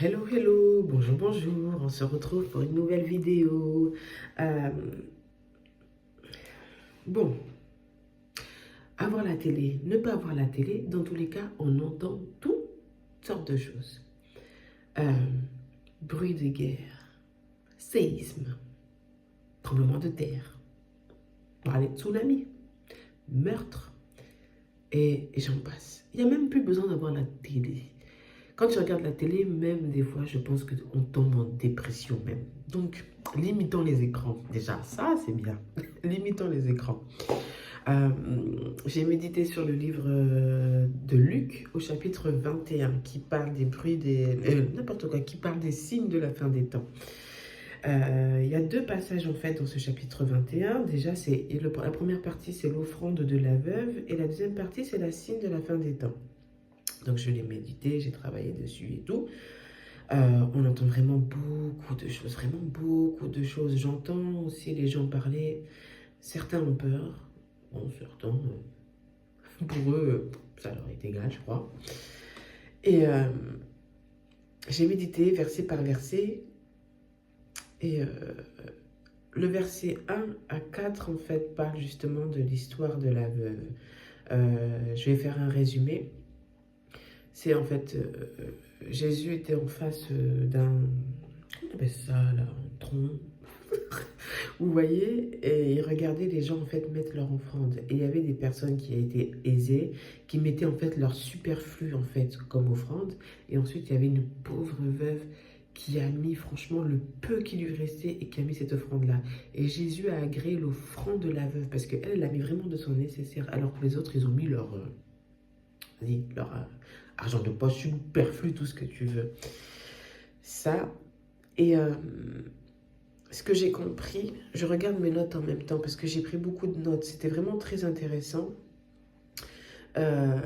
Hello, hello, bonjour, bonjour, on se retrouve pour une nouvelle vidéo. Euh, bon, avoir la télé, ne pas avoir la télé, dans tous les cas, on entend toutes sortes de choses. Euh, Bruit de guerre, séisme, tremblement de terre, parler de tsunami, meurtre, et j'en passe. Il n'y a même plus besoin d'avoir la télé. Quand tu regardes la télé, même des fois, je pense qu'on tombe en dépression même. Donc, limitons les écrans. Déjà, ça, c'est bien. Limitons les écrans. Euh, j'ai médité sur le livre de Luc au chapitre 21 qui parle des bruits des... n'importe quoi, qui parle des signes de la fin des temps. Il y a deux passages en fait dans ce chapitre 21. Déjà, la première partie, c'est l'offrande de la veuve et la deuxième partie, c'est la signe de la fin des temps. Donc je l'ai médité, j'ai travaillé dessus et tout. On entend vraiment beaucoup de choses, vraiment beaucoup de choses. J'entends aussi les gens parler. Certains ont peur. Bon, certains, pour eux, ça leur est égal, je crois. Et j'ai médité verset par verset. Et le verset 1 à 4, en fait, parle justement de l'histoire de la veuve. Je vais faire un résumé. C'est en fait, Jésus était en face d'un, comment on appelle ça là, un tronc. Vous voyez, et il regardait les gens en fait mettre leur offrande. Et il y avait des personnes qui étaient aisées, qui mettaient en fait leur superflu en fait comme offrande. Et ensuite, il y avait une pauvre veuve qui a mis franchement le peu qui lui restait et qui a mis cette offrande-là. Et Jésus a agréé l'offrande de la veuve parce qu'elle, elle a mis vraiment de son nécessaire, alors que les autres, ils ont mis leur argent de poche, superflu, tout ce que tu veux. Ça, et ce que j'ai compris, je regarde mes notes en même temps parce que j'ai pris beaucoup de notes. C'était vraiment très intéressant. Euh,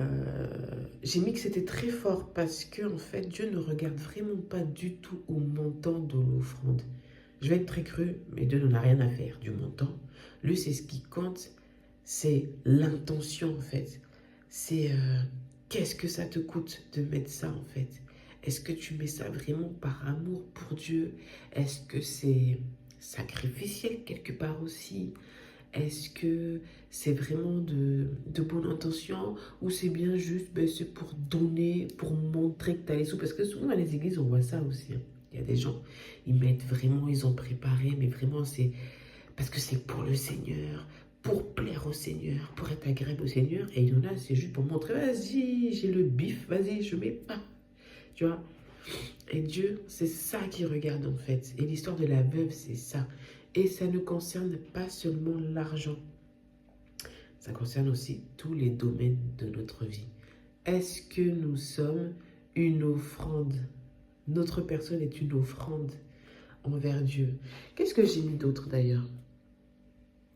j'ai mis que c'était très fort parce que en fait, Dieu ne regarde vraiment pas du tout au montant de l'offrande. Je vais être très cru, mais Dieu n'en a rien à faire du montant. Lui, c'est ce qui compte, c'est l'intention en fait. C'est qu'est-ce que ça te coûte de mettre ça en fait? Est-ce que tu mets ça vraiment par amour pour Dieu? Est-ce que c'est sacrificiel quelque part aussi? Est-ce que c'est vraiment de bonne intention ou c'est bien juste, ben, c'est pour donner, pour montrer que tu as les sous? Parce que souvent dans les églises, on voit ça aussi, hein. Il y a des gens, ils mettent vraiment, ils ont préparé, mais vraiment c'est parce que c'est pour le Seigneur, pour plaire au Seigneur, pour être agréable au Seigneur. Et il y en a, c'est juste pour montrer, vas-y, j'ai le bif, vas-y, je mets pas. Tu vois? Et Dieu, c'est ça qu'il regarde en fait. Et l'histoire de la veuve, c'est ça. Et ça ne concerne pas seulement l'argent. Ça concerne aussi tous les domaines de notre vie. Est-ce que nous sommes une offrande? Notre personne est une offrande envers Dieu. Qu'est-ce que j'ai mis d'autre d'ailleurs?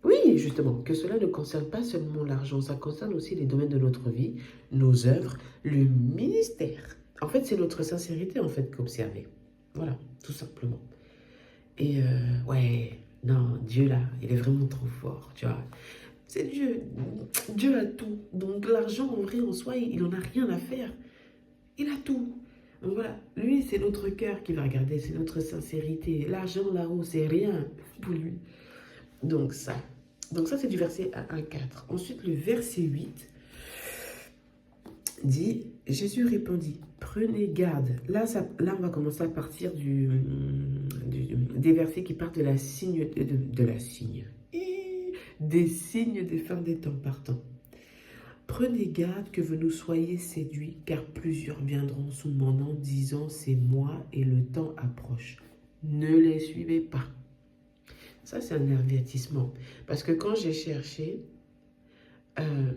Oui, justement, que cela ne concerne pas seulement l'argent, ça concerne aussi les domaines de notre vie, nos œuvres, le ministère. En fait, c'est notre sincérité, en fait, qu'observer. Voilà, tout simplement. Et ouais, non, Dieu là, il est vraiment trop fort, tu vois. C'est Dieu. Dieu a tout. Donc l'argent, en vrai, en soi, il n'en a rien à faire. Il a tout. Donc voilà, lui, c'est notre cœur qui va regarder, c'est notre sincérité. L'argent là-haut, c'est rien pour lui. Donc ça. Donc ça, c'est du verset 1 à 4. Ensuite, le verset 8 dit, Jésus répondit, prenez garde. Là, on va commencer à partir des versets qui partent de la signe, de la signe. Des signes des fins des temps partant. Prenez garde que vous ne soyez séduits, car plusieurs viendront sous mon nom, disant, c'est moi et le temps approche. Ne les suivez pas. Ça, c'est un avertissement. Parce que quand j'ai cherché, le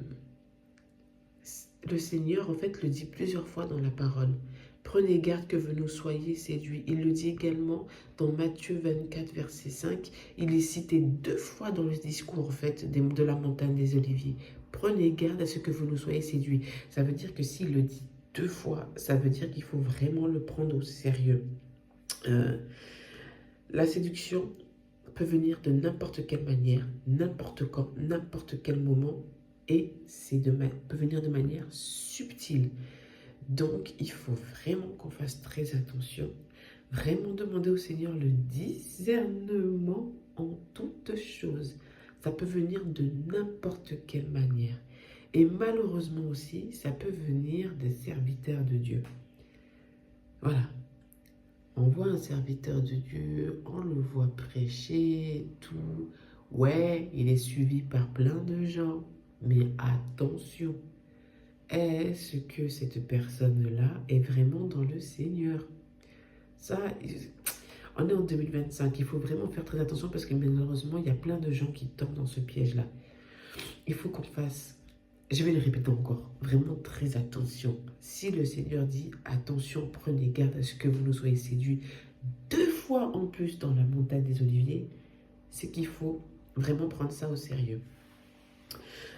Seigneur, en fait, le dit plusieurs fois dans la parole. Prenez garde que vous ne soyez séduits. Il le dit également dans Matthieu 24, verset 5. Il est cité deux fois dans le discours, en fait, de la montagne des Oliviers. Prenez garde à ce que vous ne soyez séduits. Ça veut dire que s'il le dit deux fois, ça veut dire qu'il faut vraiment le prendre au sérieux. La séduction peut venir de n'importe quelle manière, n'importe quand, n'importe quel moment, et peut venir de manière subtile. Donc, il faut vraiment qu'on fasse très attention. Vraiment demander au Seigneur le discernement en toutes choses. Ça peut venir de n'importe quelle manière. Et malheureusement aussi, ça peut venir des serviteurs de Dieu. Voilà. On voit un serviteur de Dieu, on le voit prêcher, tout. Ouais, il est suivi par plein de gens. Mais attention, est-ce que cette personne-là est vraiment dans le Seigneur? Ça, on est en 2025, il faut vraiment faire très attention parce que malheureusement, il y a plein de gens qui tombent dans ce piège-là. Il faut qu'on fasse, je vais le répéter encore, vraiment très attention. Si le Seigneur dit, attention, prenez garde à ce que vous ne soyez séduits 2 fois en plus dans la montagne des Oliviers, c'est qu'il faut vraiment prendre ça au sérieux.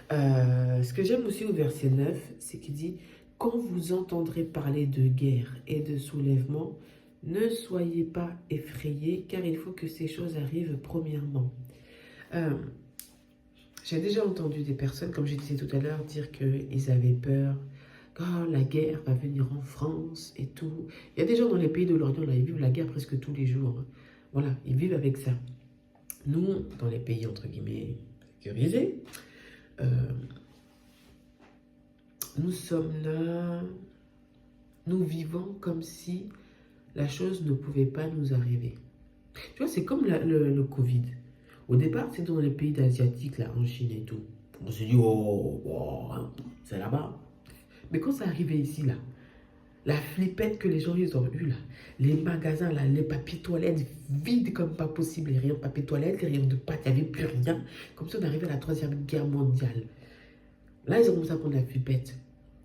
Ce que j'aime aussi au verset 9, c'est qu'il dit, quand vous entendrez parler de guerre et de soulèvement, ne soyez pas effrayés, car il faut que ces choses arrivent premièrement. J'ai déjà entendu des personnes, comme je disais tout à l'heure, dire qu'ils avaient peur, quand la guerre va venir en France et tout. Il y a des gens dans les pays de l'Orient, là, ils vivent la guerre presque tous les jours. Hein. Voilà, ils vivent avec ça. Nous, dans les pays, entre guillemets, sécurisés, nous sommes là, nous vivons comme si la chose ne pouvait pas nous arriver. Tu vois, c'est comme le Covid. Au départ, c'est dans les pays asiatiques, là, en Chine et tout. On se dit, oh, c'est là-bas. Mais quand c'est arrivé ici, là, la flippette que les gens ils ont eu, là, les magasins, là, les papiers toilettes vides comme pas possible, les rayons de papier toilette, les rayons de pâtes, il n'y avait plus rien. Comme si on arrivait à la 3e guerre mondiale. Là, ils ont commencé à prendre la flippette.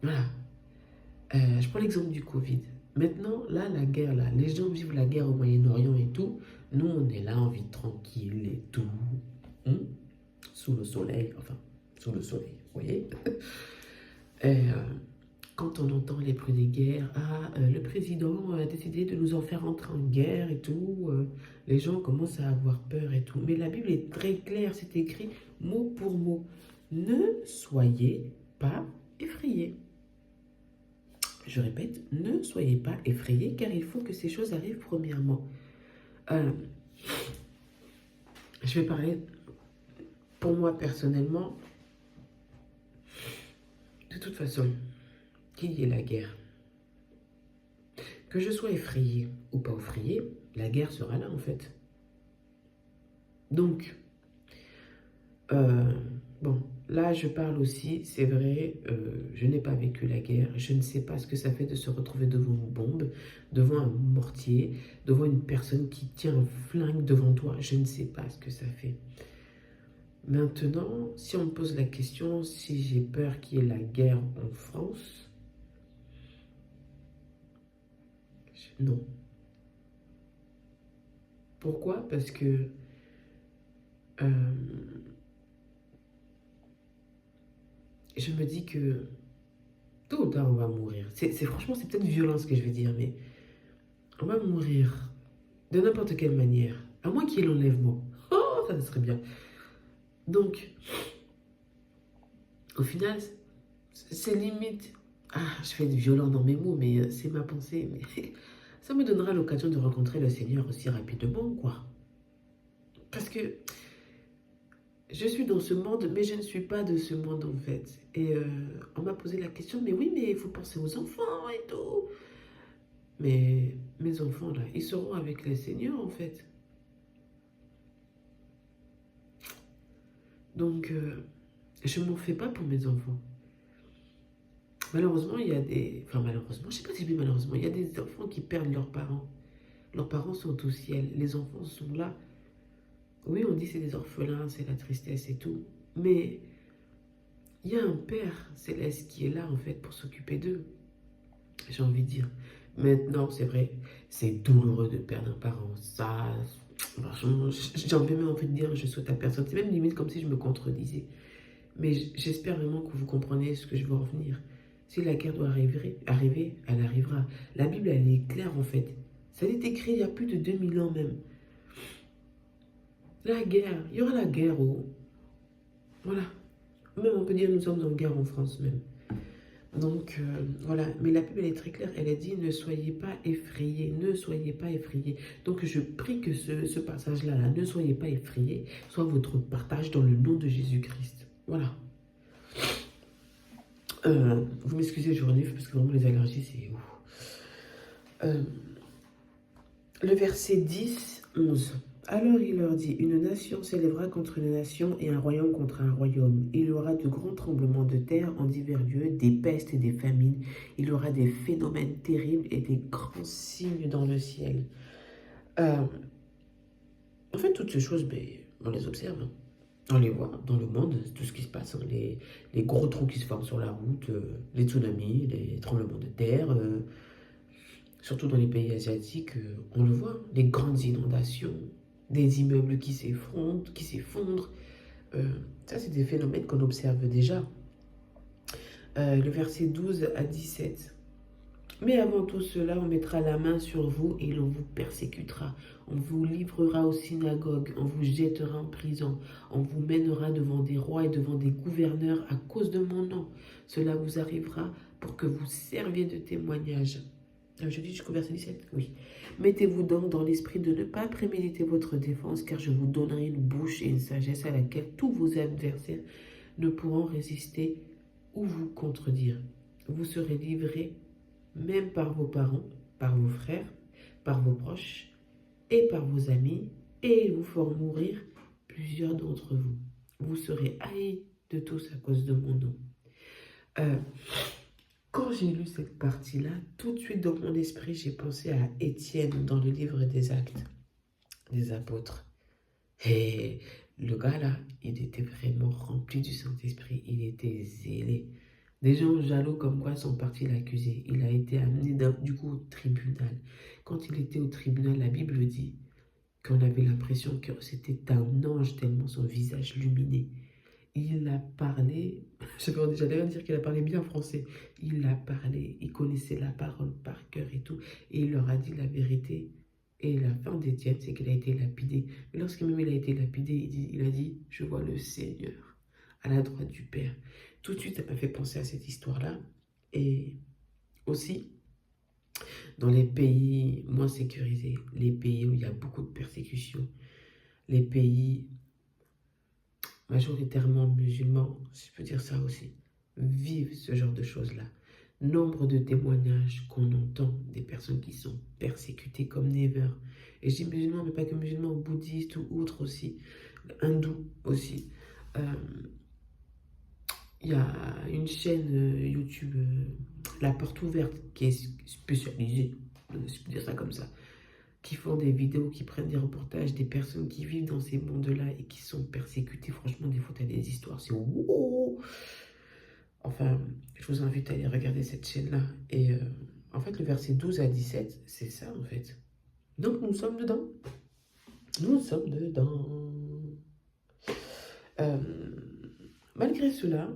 Voilà. Je prends l'exemple du Covid. Maintenant, là, la guerre, là, les gens vivent la guerre au Moyen-Orient et tout. Nous, on est là, on vit tranquille et tout. Sous le soleil, enfin, sous le soleil, vous voyez. Quand on entend les bruits des guerres, le président a décidé de nous en faire entrer en guerre et tout, les gens commencent à avoir peur et tout. Mais la Bible est très claire, c'est écrit mot pour mot. Ne soyez pas effrayés. Je répète, ne soyez pas effrayés, car il faut que ces choses arrivent premièrement. Je vais parler, pour moi personnellement, de toute façon, qu'il y ait la guerre. Que je sois effrayé ou pas effrayé, la guerre sera là en fait. Donc, bon, là je parle aussi, c'est vrai, je n'ai pas vécu la guerre, je ne sais pas ce que ça fait de se retrouver devant une bombe, devant un mortier, devant une personne qui tient un flingue devant toi, je ne sais pas ce que ça fait. Maintenant, si on me pose la question, si j'ai peur qu'il y ait la guerre en France, non. Pourquoi? Parce que je me dis que tôt ou tard on va mourir. Franchement, c'est peut-être violent ce que je vais dire, mais on va mourir de n'importe quelle manière, à moins qu'il y ait l'enlèvement. Oh, ça serait bien. Donc, au final, c'est limite. Je fais du violent dans mes mots, mais c'est ma pensée. Mais ça me donnera l'occasion de rencontrer le Seigneur aussi rapidement, quoi. Parce que je suis dans ce monde, mais je ne suis pas de ce monde en fait. Et on m'a posé la question, mais oui, mais il faut penser aux enfants et tout. Mais mes enfants, là, ils seront avec le Seigneur en fait. Donc, je ne m'en fais pas pour mes enfants. Malheureusement, il y a des... Enfin, malheureusement, je ne sais pas si je dis malheureusement, il y a des enfants qui perdent leurs parents. Leurs parents sont au ciel, les enfants sont là. Oui, on dit c'est des orphelins, c'est la tristesse et tout. Mais il y a un Père céleste qui est là, en fait, pour s'occuper d'eux. J'ai envie de dire. Maintenant, c'est vrai, c'est douloureux de perdre un parent. Ça, franchement, j'ai même envie de dire, je souhaite à personne. C'est même limite comme si je me contredisais. Mais j'espère vraiment que vous comprenez ce que je veux en venir. Si la guerre doit arriver, elle arrivera. La Bible, elle est claire, en fait. Ça a été écrit il y a plus de 2000 ans même. La guerre, il y aura la guerre. Voilà. Même on peut dire nous sommes en guerre en France même. Donc, voilà. Mais la Bible, elle est très claire. Elle a dit, ne soyez pas effrayés, ne soyez pas effrayés. Donc, je prie que ce passage-là, là, ne soyez pas effrayés, soit votre partage dans le nom de Jésus-Christ. Voilà. Vous m'excusez, je renifle parce que vraiment les allergies, c'est ouf. Le verset 10, 11. Alors il leur dit, une nation s'élèvera contre une nation et un royaume contre un royaume. Il y aura de grands tremblements de terre en divers lieux, des pestes et des famines. Il y aura des phénomènes terribles et des grands signes dans le ciel. En fait, toutes ces choses, ben, on les observe. Hein. On les voit dans le monde, tout ce qui se passe. Hein. Les gros trous qui se forment sur la route, les tsunamis, les tremblements de terre, surtout dans les pays asiatiques, on le voit. Les grandes inondations, des immeubles qui s'effondrent. Ça, c'est des phénomènes qu'on observe déjà. Le verset 12 à 17. Mais avant tout cela, on mettra la main sur vous et l'on vous persécutera. On vous livrera aux synagogues, on vous jettera en prison, on vous mènera devant des rois et devant des gouverneurs à cause de mon nom. Cela vous arrivera pour que vous serviez de témoignage. Je dis jusqu'au verset 17, oui. Mettez-vous donc dans l'esprit de ne pas préméditer votre défense, car je vous donnerai une bouche et une sagesse à laquelle tous vos adversaires ne pourront résister ou vous contredire. Vous serez livrés même par vos parents, par vos frères, par vos proches et par vos amis, et ils vous feront mourir plusieurs d'entre vous. Vous serez haïs de tous à cause de mon nom. Quand j'ai lu cette partie-là, tout de suite dans mon esprit, j'ai pensé à Étienne dans le livre des Actes, des Apôtres. Et le gars là, il était vraiment rempli du Saint-Esprit, il était zélé. Des gens jaloux comme quoi sont partis l'accuser. Il a été amené du coup au tribunal. Quand il était au tribunal, la Bible dit qu'on avait l'impression que c'était un ange tellement son visage luminait. Il a parlé, j'allais dire qu'il a parlé bien français. Il a parlé, il connaissait la parole par cœur et tout. Et il leur a dit la vérité. Et la fin d'Étienne, c'est qu'il a été lapidé. Mais lorsque même il a été lapidé, il a dit, je vois le Seigneur à la droite du Père. Tout de suite, ça m'a fait penser à cette histoire-là. Et aussi, dans les pays moins sécurisés, les pays où il y a beaucoup de persécutions, les pays majoritairement musulmans, si je peux dire ça aussi, vivent ce genre de choses-là. Nombre de témoignages qu'on entend des personnes qui sont persécutées comme never. Et je dis musulmans, mais pas que musulmans, bouddhistes ou autres aussi, hindous aussi. Il y a une chaîne YouTube, La Porte Ouverte, qui est spécialisée, si je peux dire ça comme ça, qui font des vidéos, qui prennent des reportages des personnes qui vivent dans ces mondes-là et qui sont persécutées. Franchement, des fois, tu as des histoires, c'est wow. Enfin, je vous invite à aller regarder cette chaîne-là. Et en fait, le verset 12 à 17, c'est ça, en fait. Donc, nous sommes dedans. Nous sommes dedans. Malgré cela,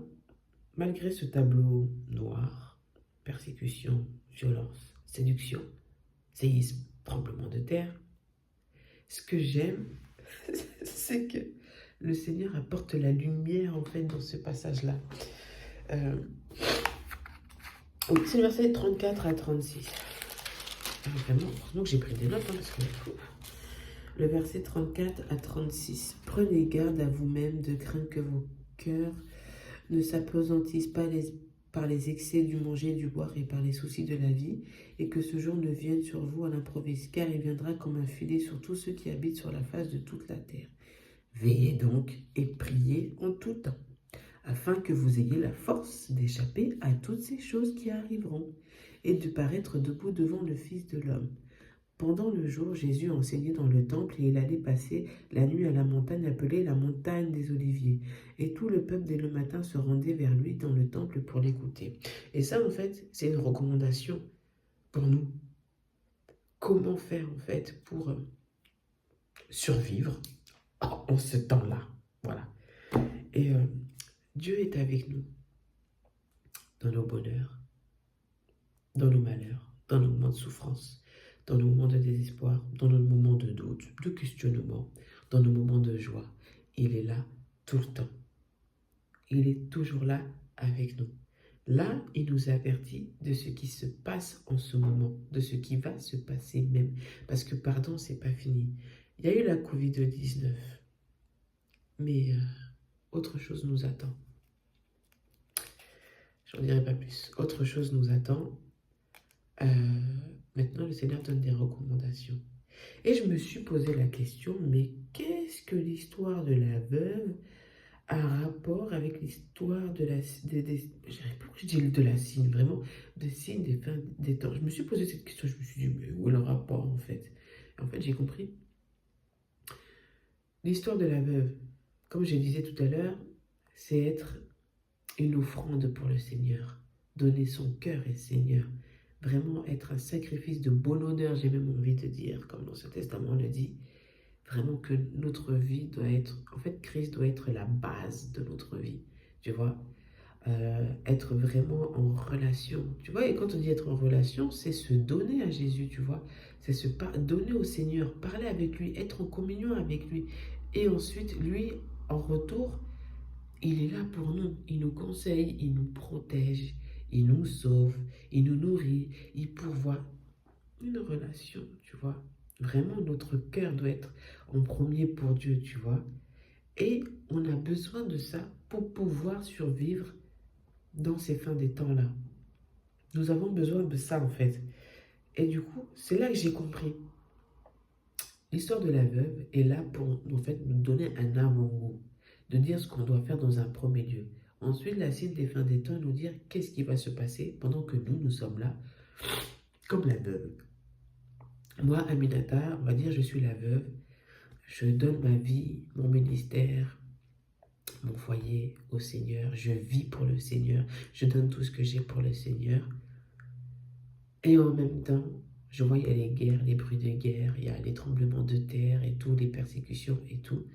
malgré ce tableau noir, persécution, violence, séduction, séisme, tremblement de terre, ce que j'aime, c'est que le Seigneur apporte la lumière en fait dans ce passage-là. C'est le verset 34 à 36. Vraiment, heureusement que j'ai pris des notes, hein, parce que le verset 34 à 36. Prenez garde à vous-même de craindre que vos cœurs ne s'appesantissent pas par les excès du manger et du boire et par les soucis de la vie, et que ce jour ne vienne sur vous à l'improviste, car il viendra comme un filet sur tous ceux qui habitent sur la face de toute la terre. Veillez donc et priez en tout temps, afin que vous ayez la force d'échapper à toutes ces choses qui arriveront, et de paraître debout devant le Fils de l'homme. Pendant le jour, Jésus enseignait dans le temple et il allait passer la nuit à la montagne appelée la montagne des Oliviers. Et tout le peuple dès le matin se rendait vers lui dans le temple pour l'écouter. Et ça, en fait, c'est une recommandation pour nous. Comment faire, en fait, pour survivre en ce temps-là. Voilà. Et Dieu est avec nous dans nos bonheurs, dans nos malheurs, dans nos moments de souffrance, dans nos moments de désespoir, dans nos moments de doute, de questionnement, dans nos moments de joie. Il est là tout le temps. Il est toujours là avec nous. Là, il nous avertit de ce qui se passe en ce moment, de ce qui va se passer même. Parce que, pardon, c'est pas fini. Il y a eu la Covid-19, mais autre chose nous attend. J'en dirai pas plus. Autre chose nous attend. Maintenant, le Seigneur donne des recommandations. Et je me suis posé la question, mais qu'est-ce que l'histoire de la veuve a un rapport avec l'histoire de la... pourquoi je dis de la signe, vraiment, de signe des fins des temps. Je me suis posé cette question, je me suis dit, mais où est le rapport en fait? En fait, j'ai compris. L'histoire de la veuve, comme je disais tout à l'heure, c'est être une offrande pour le Seigneur, donner son cœur au Seigneur, vraiment être un sacrifice de bonne odeur, j'ai même envie de dire, comme l'Ancien Testament le dit, vraiment que notre vie doit être, en fait, Christ doit être la base de notre vie, tu vois, être vraiment en relation, tu vois, et quand on dit être en relation, c'est se donner à Jésus, tu vois, c'est se donner au Seigneur, parler avec lui, être en communion avec lui, et ensuite, lui, en retour, il est là pour nous, il nous conseille, il nous protège, il nous sauve, il nous nourrit, il pourvoit. Une relation, tu vois. Vraiment, notre cœur doit être en premier pour Dieu, tu vois. Et on a besoin de ça pour pouvoir survivre dans ces fins des temps-là. Nous avons besoin de ça, en fait. Et du coup, c'est là que j'ai compris. L'histoire de la veuve est là pour, en fait, nous donner un avant-goût, de dire ce qu'on doit faire dans un premier lieu. Ensuite, la suite des fins des temps, nous dire qu'est-ce qui va se passer pendant que nous sommes là, comme la veuve. Moi, Aminata, on va dire, je suis la veuve. Je donne ma vie, mon ministère, mon foyer au Seigneur. Je vis pour le Seigneur. Je donne tout ce que j'ai pour le Seigneur. Et en même temps, je vois, il y a les guerres, les bruits de guerre, il y a les tremblements de terre et tout, les persécutions et tout.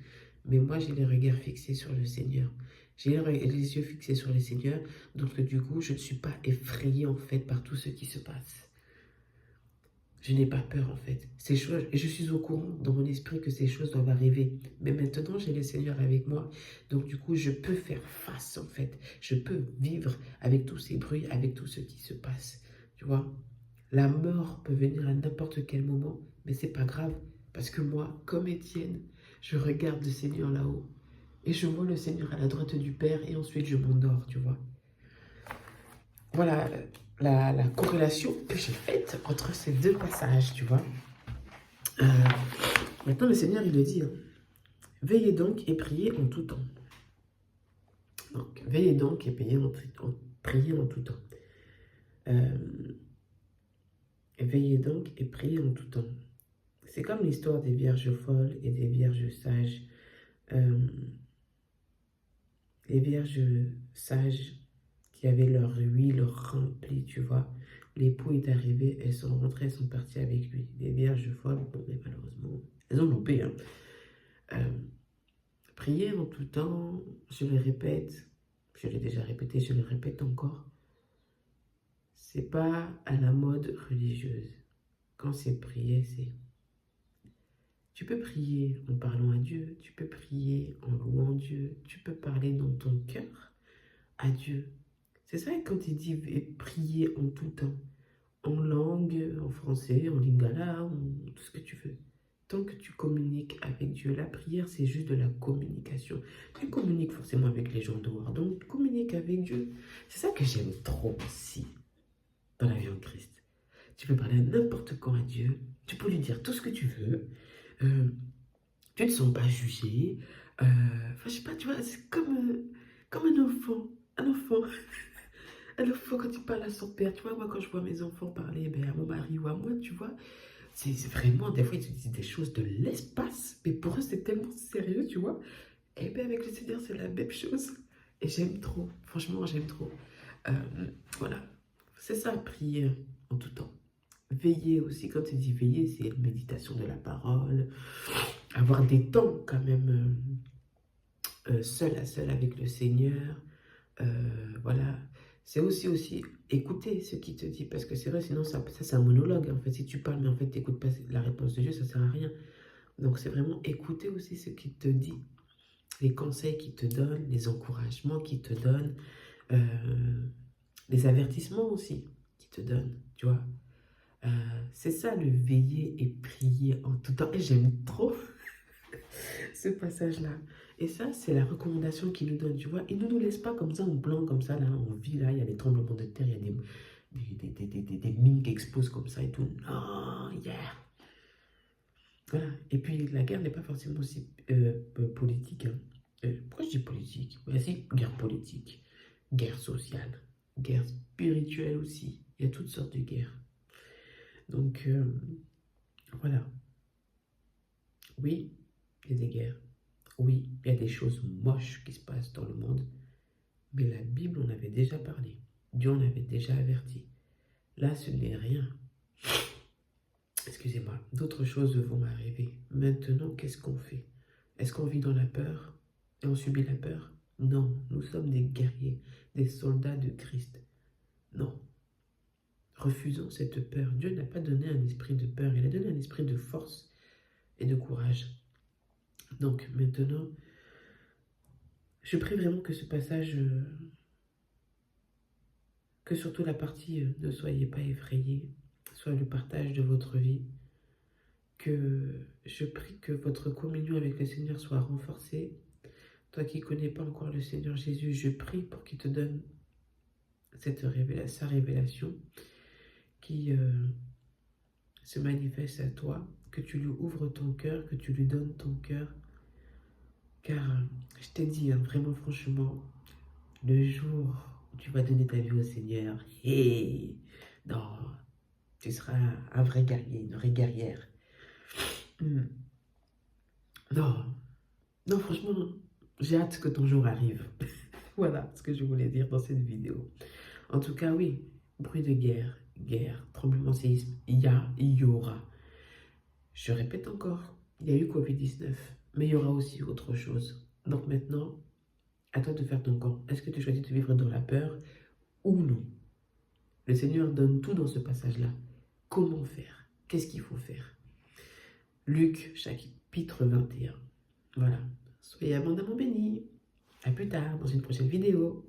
Mais moi, j'ai les regards fixés sur le Seigneur. J'ai les yeux fixés sur le Seigneur. Donc, du coup, je ne suis pas effrayée, en fait, par tout ce qui se passe. Je n'ai pas peur, en fait. Ces choses, et je suis au courant dans mon esprit que ces choses doivent arriver. Mais maintenant, j'ai le Seigneur avec moi. Donc, du coup, je peux faire face, en fait. Je peux vivre avec tous ces bruits, avec tout ce qui se passe. Tu vois, la mort peut venir à n'importe quel moment, mais c'est pas grave. Parce que moi, comme Étienne, je regarde le Seigneur là-haut. Et je vois le Seigneur à la droite du Père, et ensuite je m'endors, tu vois. Voilà la corrélation que j'ai faite entre ces deux passages, tu vois. Maintenant, le Seigneur, il le dit, hein, veillez donc et priez en tout temps. Donc, veillez donc et priez en tout temps. Veillez donc et priez en tout temps. C'est comme l'histoire des vierges folles et des vierges sages. Les vierges sages qui avaient leur huile remplie, tu vois. L'époux est arrivé, elles sont rentrées, elles sont parties avec lui. Les vierges folles, bon, mais malheureusement, elles ont loupé. Hein. Priez en tout temps, je le répète, je l'ai déjà répété, je le répète encore. C'est pas à la mode religieuse. Quand c'est prier, c'est... Tu peux prier en parlant à Dieu, tu peux prier en louant Dieu, tu peux parler dans ton cœur à Dieu. C'est ça quand il dit prier en tout temps, en langue, en français, en lingala, en tout ce que tu veux. Tant que tu communiques avec Dieu, la prière, c'est juste de la communication. Tu communiques forcément avec les gens dehors, donc communique avec Dieu. C'est ça que j'aime trop aussi dans la vie en Christ. Tu peux parler à n'importe quand à Dieu, tu peux lui dire tout ce que tu veux, tu ne te sens pas jugé. Enfin, je sais pas, tu vois, c'est comme un enfant. Un enfant. Un enfant quand il parle à son père. Tu vois, moi, quand je vois mes enfants parler à mon mari ou à moi, tu vois, c'est vraiment, des fois, ils te disent des choses de l'espace. Mais pour eux, c'est tellement sérieux, tu vois. Et bien, avec le Seigneur, c'est la même chose. Et j'aime trop. Franchement, j'aime trop. Voilà. C'est ça, prier en tout temps. Veiller aussi, quand il dit veiller, c'est une méditation de la parole. Avoir des temps quand même seul à seul avec le Seigneur. Voilà. C'est aussi écouter ce qu'il te dit. Parce que c'est vrai, sinon ça c'est un monologue. En fait, si tu parles, mais en fait, tu n'écoutes pas la réponse de Dieu, ça ne sert à rien. Donc, c'est vraiment écouter aussi ce qu'il te dit. Les conseils qu'il te donne, les encouragements qu'il te donne. des avertissements aussi qui te donnent, tu vois. C'est ça le veiller et prier en tout temps. Et j'aime trop ce passage-là. Et ça, c'est la recommandation qu'il nous donne, tu vois. Il ne nous laisse pas comme ça, en blanc, comme ça, là, on vit, là, il y a des tremblements de terre, il y a des mines qui explosent comme ça et tout. Non, yeah. Voilà. Et puis, la guerre n'est pas forcément aussi politique, hein. Pourquoi je dis politique? Vas-y, guerre politique, guerre sociale, guerre spirituelle aussi. Il y a toutes sortes de guerres. Donc, voilà. Oui, il y a des guerres. Oui, il y a des choses moches qui se passent dans le monde. Mais la Bible en avait déjà parlé. Dieu en avait déjà averti. Là, ce n'est rien. Excusez-moi. D'autres choses vont arriver. Maintenant, qu'est-ce qu'on fait? Est-ce qu'on vit dans la peur et on subit la peur? Non, nous sommes des guerriers, des soldats de Christ. Non. Refusons cette peur. Dieu n'a pas donné un esprit de peur. Il a donné un esprit de force et de courage. Donc, maintenant, je prie vraiment que ce passage... que surtout la partie ne soyez pas effrayés, soit le partage de votre vie, que je prie que votre communion avec le Seigneur soit renforcée. Toi qui ne connais pas encore le Seigneur Jésus, je prie pour qu'il te donne sa révélation, qui se manifeste à toi, que tu lui ouvres ton cœur, que tu lui donnes ton cœur. Car je t'ai dit, hein, vraiment franchement, le jour où tu vas donner ta vie au Seigneur, hey, non, tu seras un vrai guerrier, une vraie guerrière. Non, non, franchement, j'ai hâte que ton jour arrive. Voilà ce que je voulais dire dans cette vidéo. En tout cas, oui, bruit de guerre, tremblement séisme, il y aura. Je répète encore, il y a eu Covid-19, mais il y aura aussi autre chose. Donc maintenant, à toi de faire ton camp. Est-ce que tu choisis de vivre dans la peur ou non? Le Seigneur donne tout dans ce passage-là. Comment faire? Qu'est-ce qu'il faut faire? Luc, chapitre 21. Voilà. Soyez abondamment bénis. À plus tard dans une prochaine vidéo.